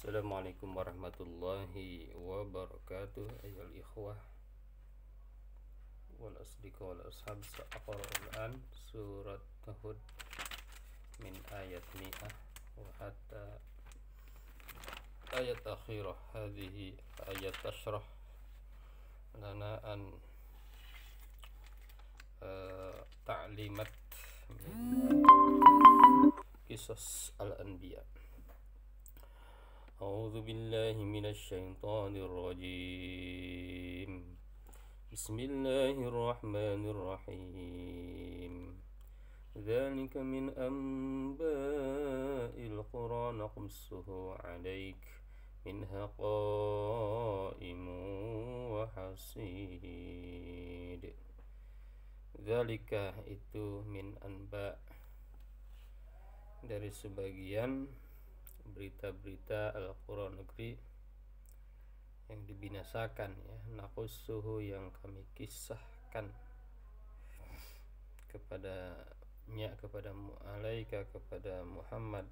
Assalamualaikum warahmatullahi wabarakatuh. Ayyuhal ikhwah wal asdiqa wal ashab, sa'aqra'ul an surat Hud min ayat mi'ah wa hatta ayat akhirah. Hadhihi ayat tashrah lana an ta'limat min qisas al-anbiya. A'udzu billahi minasy syaithanir rajim. Bismillahirrahmanirrahim. Dzalika min anba'il qura naqussuhu 'alaik minha qa'imun wa hasid. Dzalika itu min anba' dari sebagian berita-berita al-qura negeri yang dibinasakan, ya, naqussuhu yang kami kisahkan kepada alaika kepada Muhammad,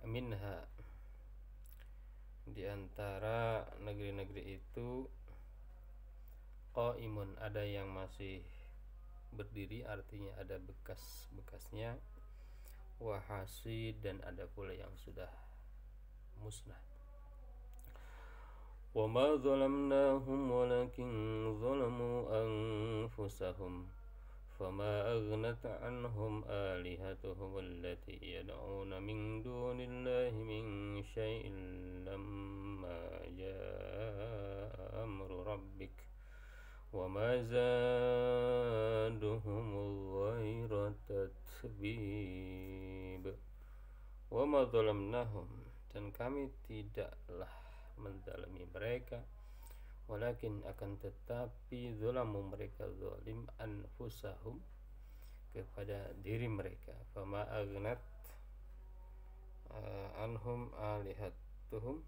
minha di antara negeri-negeri itu qaimun ada yang masih berdiri, artinya ada bekas-bekasnya, wahasid dan ada pula yang sudah musnah. Wa ma zalamnahum walakin zalamu anfusahum fama aghnat anhum alihatuhum allati yad'una min dunillahi min syai'in lamma jaa amru rabbik wa ma zaduhum ghayra tatbib. Wa ma zalamnahum, dan kami tidaklah menzalimi mereka, walakin akan tetapi zalamu mereka zalim anfusahum kepada diri mereka. Fama aghnat anhum alihatuhum,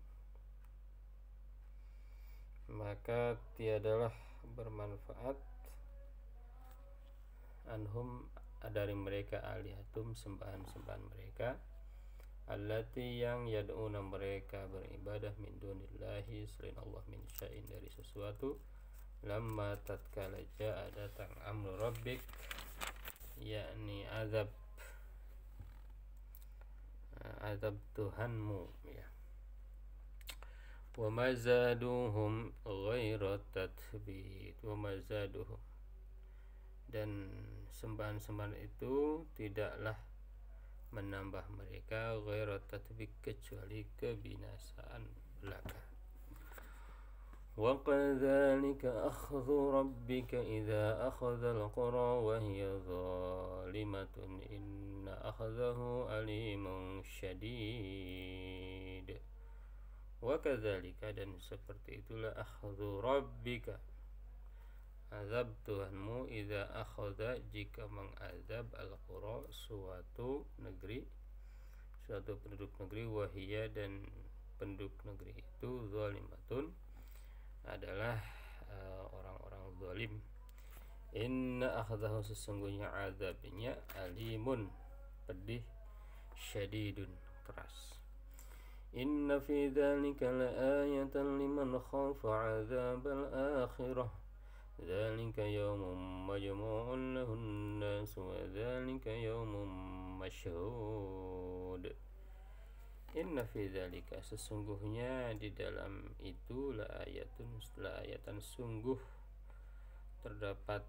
maka tiadalah bermanfaat anhum dari mereka alihatum sembahan-sembahan mereka, allati yang yad'una mereka beribadah min dunillahi selain Allah, min syai'in dari sesuatu, lamma tatkala ja'a datang amru rabbik, yakni azab Tuhanmu, ya. Wa ma zaduhum ghaira tatbit, wa ma zaduhum, dan sembahan-sembahan itu tidaklah menambah mereka ghaira tatbik kecuali kebinasaan belaka. Wa kadzalika akhdhu rabbika idza akhadha al-qura wa hiya zalimatun inna akhdahu alimun syadid. Wa kadzalika, dan seperti itulah, akhdhu rabbika, azab Tuhanmu, idza akhadha jika mengazab, al-qura suatu negeri, suatu penduduk negeri, wahiyya dan penduduk negeri itu zalimatun adalah orang-orang zalim. Inna akhdahu, sesungguhnya azabnya, alimun pedih, syadidun keras. Inna fi dzalika laayatan liman khafa 'adzabal akhirah dzalika yaumun majmu'un lahun nas wa dzalika yaumun masyhud. Inna fi dzalika, sesungguhnya di dalam itu, ayatan sungguh terdapat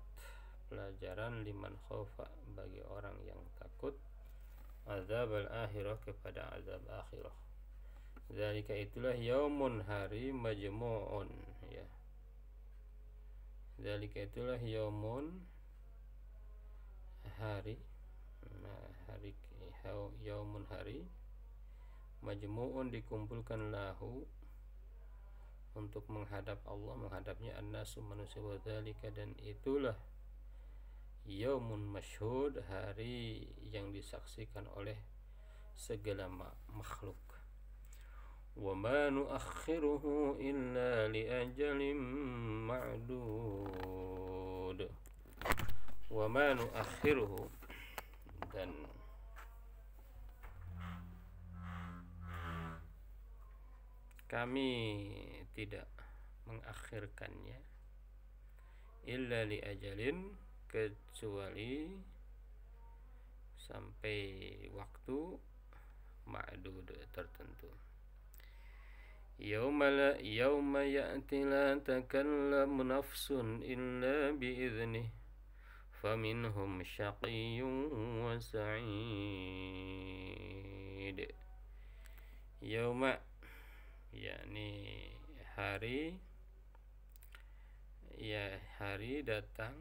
pelajaran, liman khafa bagi orang yang takut, azabal akhirah kepada azab akhirah. Dzalika itulah yaumun hari, majmu'un, ya. Dzalika itulah yaumun hari, yaumun hari, majmu'un dikumpulkan, lahu untuk menghadap Allah, menghadapnya an-nasu manusia, wa dzalika dan itulah yaumun masyhud, hari yang disaksikan oleh segala makhluk. Wa ma nuakhiruhu illa li ajalin ma'dud. Wa ma nuakhiruhu, dan kami tidak mengakhirkannya illa li ajalin, kecuali sampai waktu ma'dud tertentu. Yauma ya'ti la takallamu nafsun illa bi'idnih faminhum syaqiyyun wa sa'id. Yauma yakni hari, ya hari datang,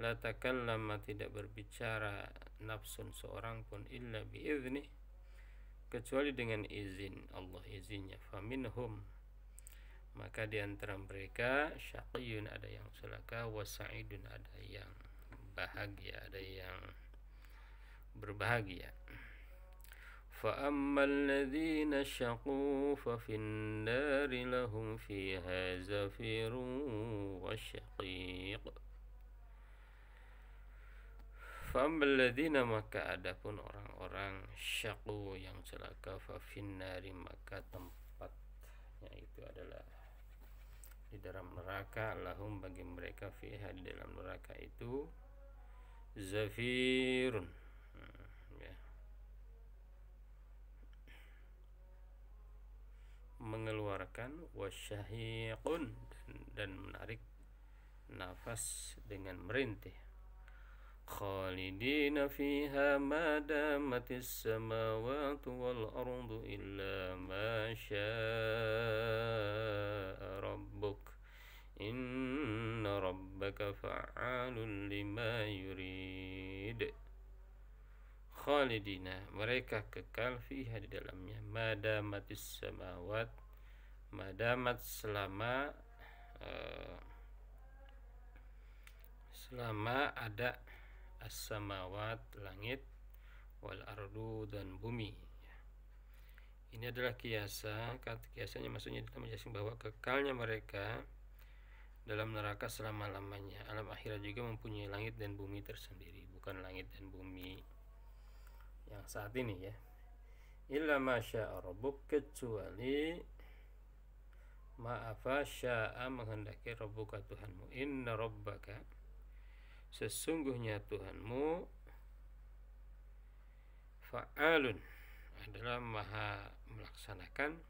la takallama tidak berbicara nafsun seorang pun illa bi'idnih, kecuali dengan izin Allah, izinnya. Faminhum, maka di antara mereka syaqiyyun, ada yang celaka, wa sa'idun, ada yang bahagia, ada yang berbahagia. Fa ammal ladzina syaqu fa fin nari lahum fiha zafirun wa syaqiq. Fa ammal ladzina, maka adapun orang-orang syaqu yang celaka, fa fin nari, maka tempatnya itu adalah di dalam neraka, lahum bagi mereka, fiha di dalam neraka itu, zafirun, ya, mengeluarkan, wasyahiqun, dan menarik nafas dengan merintih. Khalidina fiha ma damatis samawati wal ardu illa ma syaa rabbuk inna rabbaka fa'alun lima yurid. Khalidina, mereka kekal, fiha di dalamnya, madamatis samawat, madamat selama ada as-samawat langit, wal ardu dan bumi. Ini adalah kiasa. Kiasanya maksudnya kita menjelaskan bahwa kekalnya mereka dalam neraka selama-lamanya. Alam akhirat juga mempunyai langit dan bumi tersendiri, bukan langit dan bumi yang saat ini, ya. Illa masya'a rabbuk, kecuali ma'afa sya'a, menghendaki, rabbuka Tuhanmu, inna rabbaka, sesungguhnya Tuhanmu, fa'alun, adalah maha melaksanakan,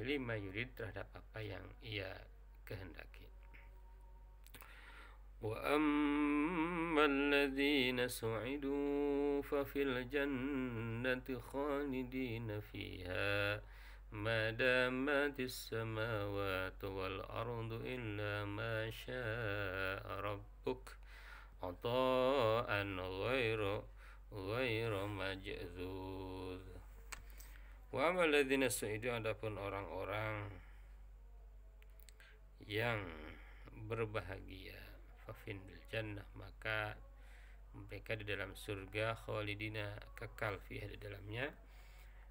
lima yurid, terhadap apa yang ia kehendaki. Wa ammal ladzina su'idu fa fil jannati khalidina fiha ma damatis samawati wal ardu illa ma syaa rabbuk ata'an ghairu majzuz. Wa ammal ladzina su'idu, adapun orang-orang yang berbahagia, fafil jannah, maka mereka di dalam surga, khalidina, kekal, fiha di dalamnya,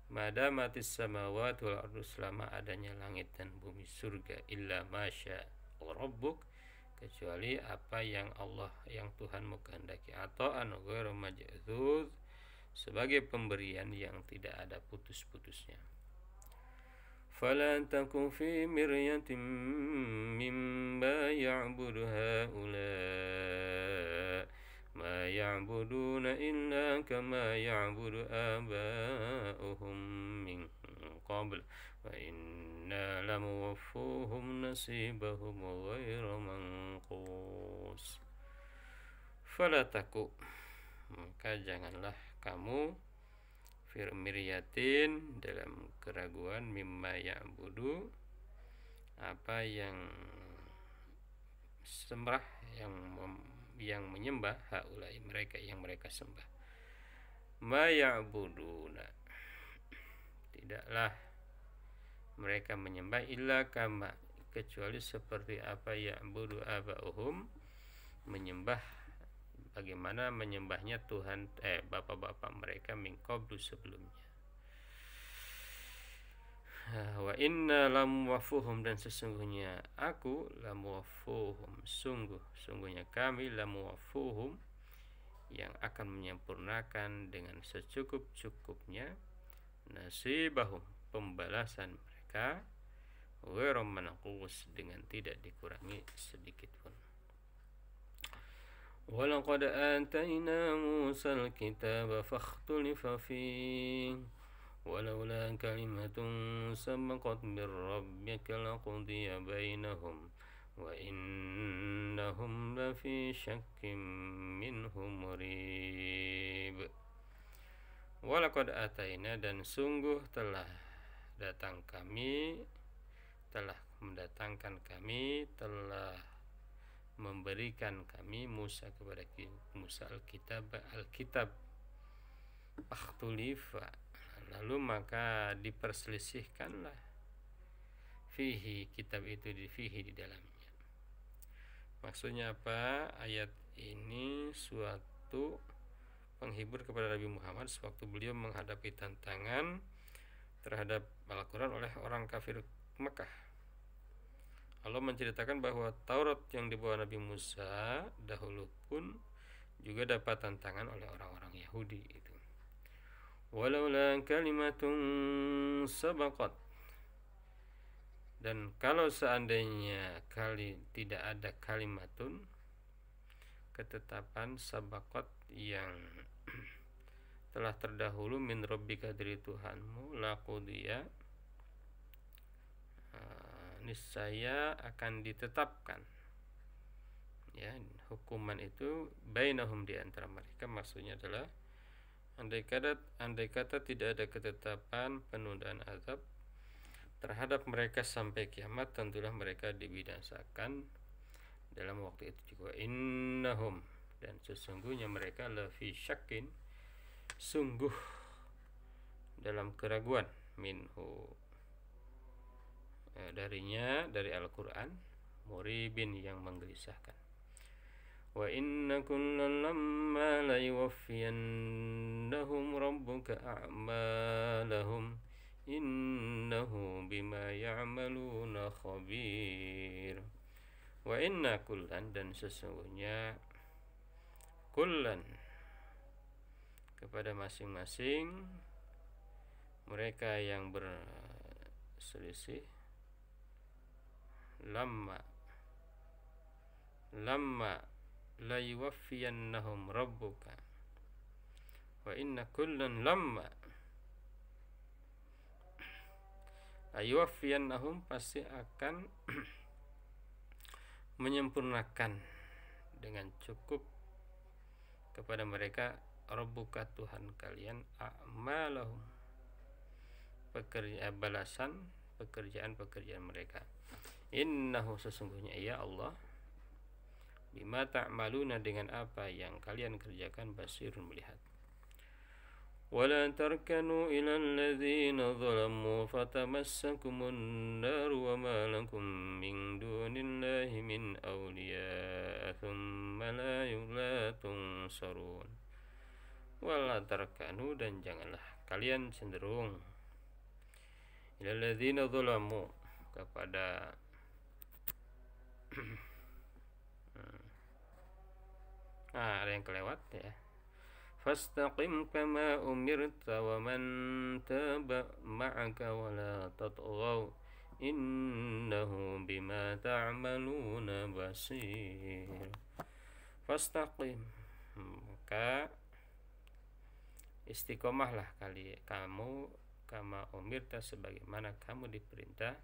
madamatis samawati wal ardu, selama adanya langit dan bumi, surga, illa masya rabbuk, kecuali apa yang Allah, yang Tuhanmu kehendaki, atau an ghairu majzuz, sebagai pemberian yang tidak ada putus-putusnya. فلا تكن في مرية مما يعبد هؤلاء ما يعبدون إلا كما يعبد آباؤهم من قبل وإنا لموفوهم نصيبهم غير منقوص. فلا تكن, maka janganlah kamu, firmiryatin, dalam keraguan, mimma ya'budu, apa yang sembah, yang menyembah, haulai, mereka yang mereka sembah, ma ya'buduna, tidaklah mereka menyembah, illa kama, kecuali seperti apa, ya'budu aba'uhum, menyembah, bagaimana menyembahnya Tuhan bapak-bapak mereka, min qablu, sebelumnya. Wa inna lamuwafuhum, dan sesungguhnya aku, lamuwafuhum, sungguhnya kami, lamuwafuhum, yang akan menyempurnakan dengan secukup-cukupnya, nasibahum, pembalasan mereka ghairu manqus, dengan tidak dikurangi sedikit pun. Walaqad atayna Musal kitaba fakhtulifa fihi walaula kalimatun sabaqat min rabbika laqudiya bainahum wa innahum lafi syakkim minhu murib. Walaqad atayna, dan sungguh telah mendatangkan kami, telah memberikan kami Musa kepada Musa Alkitab. Akhtulifa, lalu maka diperselisihkanlah fihi, kitab itu di dalamnya. Maksudnya apa? Ayat ini suatu penghibur kepada Nabi Muhammad sewaktu beliau menghadapi tantangan terhadap Al-Quran oleh orang kafir Mekah. Allah menceritakan bahwa Taurat yang dibawa Nabi Musa dahulu pun juga dapat tantangan oleh orang-orang Yahudi itu. Walaula kalimatun sabaqat, dan kalau seandainya tidak ada kalimatun, ketetapan sabaqat yang telah terdahulu min rabbika, dari Tuhanmu, laqudiya, niscaya akan ditetapkan ya hukuman itu bainahum, di antara mereka. Maksudnya adalah andai kata tidak ada ketetapan penundaan azab terhadap mereka sampai kiamat, tentulah mereka dibinasakan dalam waktu itu juga. Innahum, dan sesungguhnya mereka lafi syakin, sungguh dalam keraguan, minhu, darinya, dari Al-Quran, muribin, yang menggelisahkan. Wa inna kullan lamma la yuwaffiyannahum rabbuka a'malahum innahu bima ya'maluna khabir. Wa inna kullan, dan sesungguhnya kullan, kepada masing-masing mereka yang berselisih, lamma la yuwaffiyannahum rabbuka, wa inna kullan lamma ayuwaffiyannahum, pasti akan menyempurnakan dengan cukup kepada mereka rabbuka, Tuhan kalian, a'malahum, pekerjaan mereka. Innahu, sesungguhnya ia Allah, bima ta'maluna, dengan apa yang kalian kerjakan, basirun, melihat. Wala tarkanu ilal ladzina zalamu fatamassakumun nar wa ma lakum min dunillahi min awliya thumma la tunsarun. Wala tarkanu, dan janganlah kalian cenderung ilal ladzina zalamu, kepada ada yang kelewat ya. Fastaqim kama umirta wa man taba ma'aka wa la tatghaw innahu bima ta'maluna basir. Fastaqim, maka istiqomahlah kamu, kama umirta, sebagaimana kamu diperintah,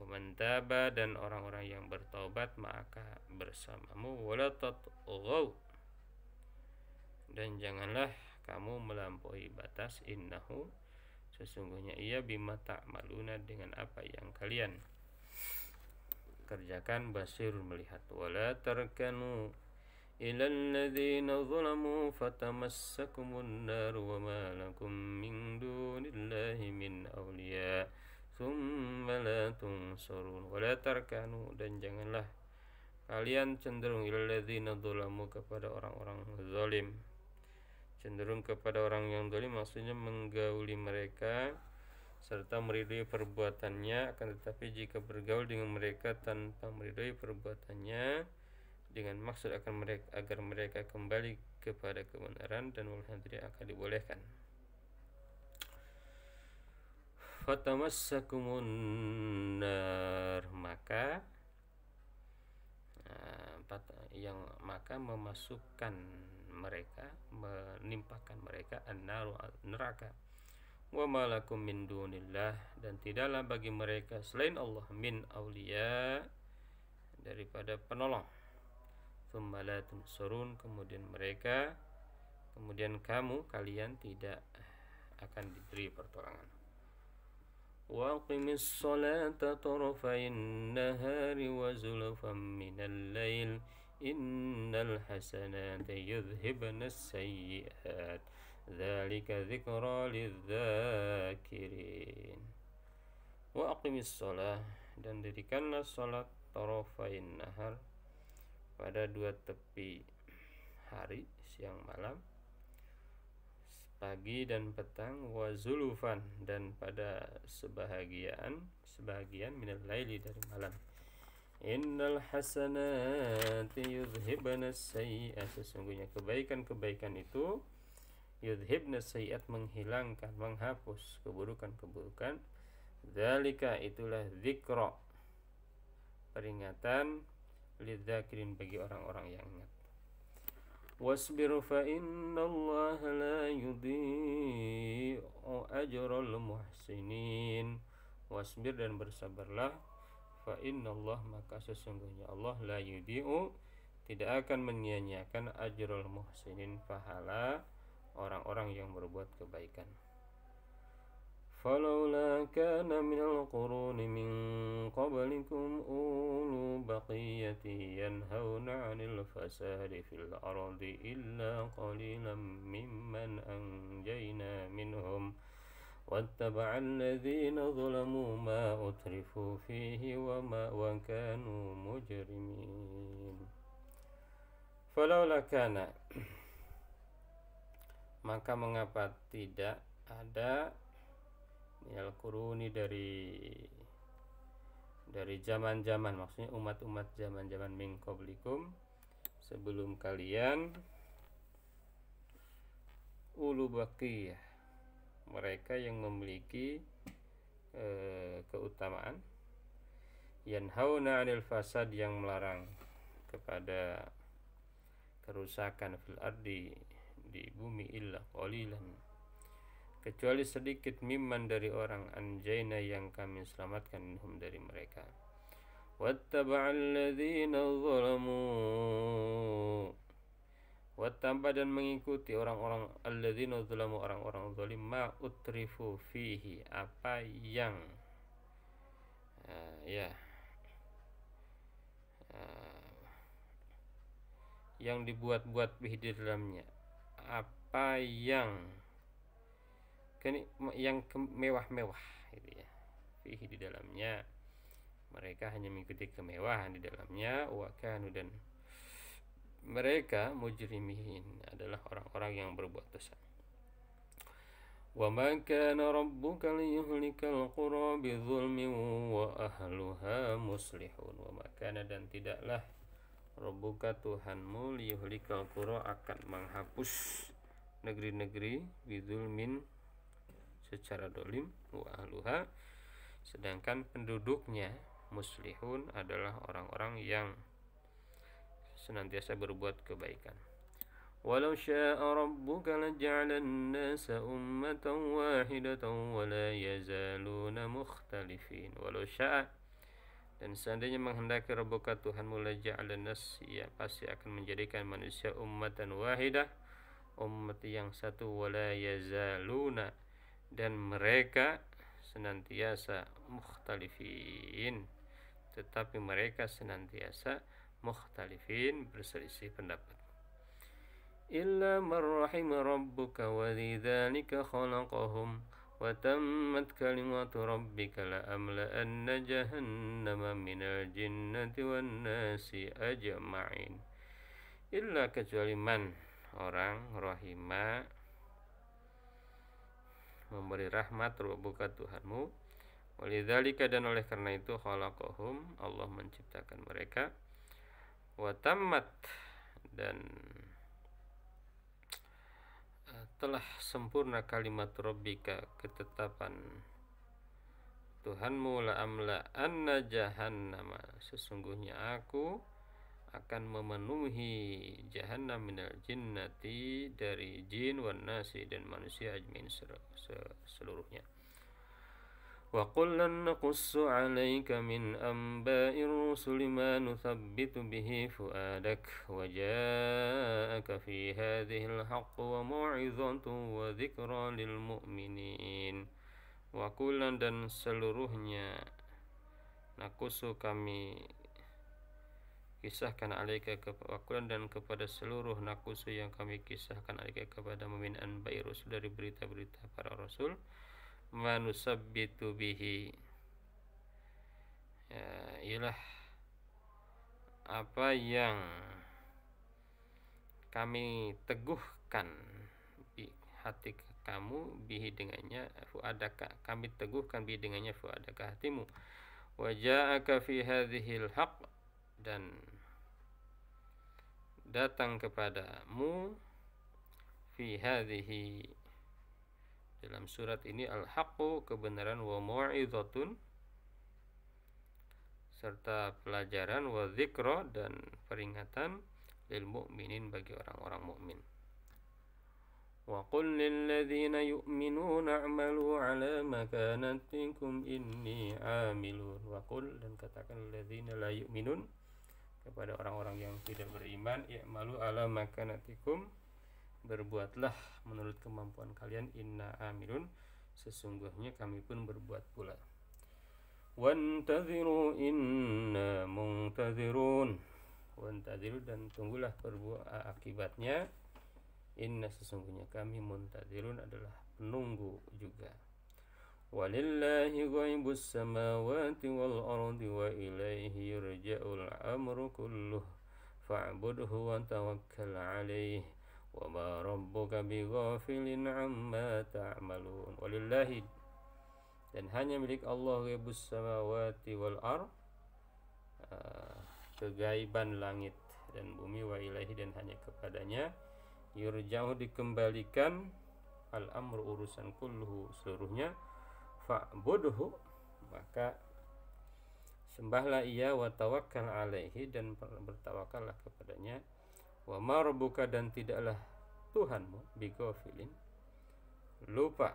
waman taba, dan orang-orang yang bertaubat, maka bersamamu, wala tatghaw, dan janganlah kamu melampaui batas, innahu, sesungguhnya ia, bima ta'maluna, dengan apa yang kalian kerjakan, basirun, melihat. Wala tarkanu ilal ladzina zalamu fatamassakumun nar wa ma lakum min dunillahi min awliya thumma la tunsarun. Wala tarkanu, dan janganlah kalian cenderung ilal ladzina zalamu, kepada orang-orang zalim, cenderung kepada orang yang zalim, maksudnya menggauli mereka serta meridai perbuatannya. Akan tetapi jika bergaul dengan mereka tanpa meridai perbuatannya, dengan maksud agar mereka kembali kepada kebenaran, dan walhadri, akan dibolehkan. fatamassakumun nar, maka maka memasukkan mereka, menimpakan mereka an-naru, neraka. Wa malakum min dunillah, dan tidaklah bagi mereka selain Allah min auliya, daripada penolong. Tsumma la tunsurun, kemudian kalian tidak akan diberi pertolongan. Wa aqimis salata tarafayn nahari wa zulfan minal lail innal hasanati yudhibna as-sayyi'at dzalika dzikra lidz-dzakirin. Wa aqimis shalah, dan dirikanlah salat tarafayn nahar, pada dua tepi hari, siang malam, pagi dan petang, wa zulufan, dan pada sebahagian minal laili, dari malam. Innal hasanati yudhibna as-sayyi'at, sesungguhnya kebaikan-kebaikan itu yudhibna as-sayyi'at, menghilangkan, menghapus keburukan-keburukan. Dzalika, itulah dzikra, peringatan, lidzakirin, bagi orang-orang yang ingat. Wasbir fa innallaha la yudhi'u ajral muhsinin. Wasbir, dan bersabarlah, fa innallah, maka sesungguhnya Allah, la yudhi'u, tidak akan menyia-nyiakan, ajral muhsinin, pahala orang-orang yang berbuat kebaikan. Falaula kana minal quruni min qablikum ulu baqiyati yanhauna 'anil fasadi fil ardi illa qalilan mimman anjayna minhum wattaba'a alladhina zalamu ma utrifu fihi wa kanu mujrimin. Falaula kana, maka mengapa tidak ada, minal quruni, dari zaman-zaman, maksudnya umat-umat zaman-zaman, min qablikum, sebelum kalian, ulu baqiyah, mereka yang memiliki keutamaan, yanhauna 'anil fasad, yang melarang kepada kerusakan, fil ardi, di bumi, illa qalilan, kecuali sedikit, mimman, dari orang, anjayna, yang kami selamatkan, minhum, dari mereka. Wattaba'al ladzina zalamu, wattaba, dan mengikuti orang-orang, alladzina zalamu, orang-orang zalim, ma utrifu fihi, apa yang yang dibuat-buat di dalamnya, apa yang mewah-mewah, gitu ya, fihi, di dalamnya. Mereka hanya mengikuti kemewahan di dalamnya. Wa kanu, dan mereka, mujrimin, adalah orang-orang yang berbuat dosa. Wa ma kana rabbuka liyuhlikal qura bidzulmin wa ahluha muslihun. Wa ma kana, dan tidaklah, rabbuka, Tuhanmu, liyuhlikal qura, akan menghapus negeri-negeri, bidzulmin, secara dolim, wa ahluha, sedangkan penduduknya, muslihun, adalah orang-orang yang senantiasa berbuat kebaikan. Walau syaa rabbuka laja'alan nasa ummatan wahidatan wa la yazaluna mukhtalifin. Walau syaa, dan seandainya menghendaki rabbuka, Tuhanmu, laja'alan nas, ia pasti akan menjadikan manusia ummatan wahidah, umat yang satu, wa la yazaluna, dan mereka senantiasa, mukhtalifin, tetapi mereka senantiasa mukhtalifin, berselisih pendapat. Illa man rahima rabbuka wa lidzalika khalaqahum wa tammat kalimatu rabbika la amla'anna jahannama minal jinnati wan nasi ajma'in. Illa, kecuali, man, orang, rahima, memberi rahmat, rabbuka, Tuhanmu, walidzalika, dan oleh karena itu, khalaqahum, Allah menciptakan mereka, wa tammat, dan telah sempurna, kalimat rabbika, ketetapan Tuhanmu la amla anna jahannama, sesungguhnya aku akan memenuhi jahannam minal jinnati, dari jin, wan nasi, dan manusia, ajmain, seluruhnya. Wa qullan naqussu 'alaika min amba'ir rusuli ma nuthabbitu bihi fu'adak wa ja'aka fi hadhihi al-haqq wa mau'izatun wa dzikra lil mu'minin. Wa qullan, dan seluruhnya, nakusu kami kisahkan alaika kepada, dan kepada seluruh nakusu yang kami kisahkan alaika kepada min anba'i rusul, dari berita-berita para rasul, manusabbitu bihi, ya, ialah apa yang kami teguhkan di hati kamu, bihi dengannya, fuadaka, kami teguhkan bihi dengannya, fuadaka, hatimu, wa ja'aka fi hadhil haqq, dan datang kepadamu, fi hadhihi, dalam surat ini, al-haqqu, kebenaran, wa mau'izatun, serta pelajaran, wa dzikra, dan peringatan, lil mu'minin, bagi orang-orang mukmin. Wa qul lil ladzina yu'minuna a'malu 'ala makanatikum inni 'amilun. Wa qul, dan katakan, ladzina la yu'minun, kepada orang-orang yang tidak beriman, i'malu 'ala makanatikum, berbuatlah menurut kemampuan kalian, inna amilun, sesungguhnya kami pun berbuat pula. Wantaziru inna muntazirun. Wantaziru, dan tunggulah akibatnya, inna, sesungguhnya kami, muntazirun, adalah penunggu juga. Walillahi ghaibus samawati wal ardi wa ilaihi yurja'ul amru kulluh fa'budhu wa tawakkal 'alaihi wa ma rabbuka bighafilin 'amma ta'malun. Walillahi, dan hanya milik Allah, ghaibus samawati wal ard, kegaiban langit dan bumi, wa ilaihi, dan hanya kepadanya, yurja'u, dikembalikan, al amru, urusan, kulluhu, seluruhnya, fa'budhu, maka sembahlah ia, wa tawakkal 'alaihi, dan bertawakallah kepadanya, wa ma rabbuka, dan tidaklah Tuhanmu, bighafilin, lupa,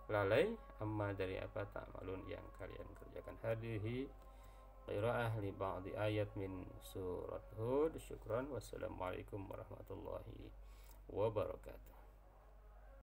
lalai, amma, dari apa, ta'malun, yang kalian kerjakan. Hadhihi qira'ah li ba'di ayat min surat Hud. Syukran, wassalamualaikum warahmatullahi wabarakatuh.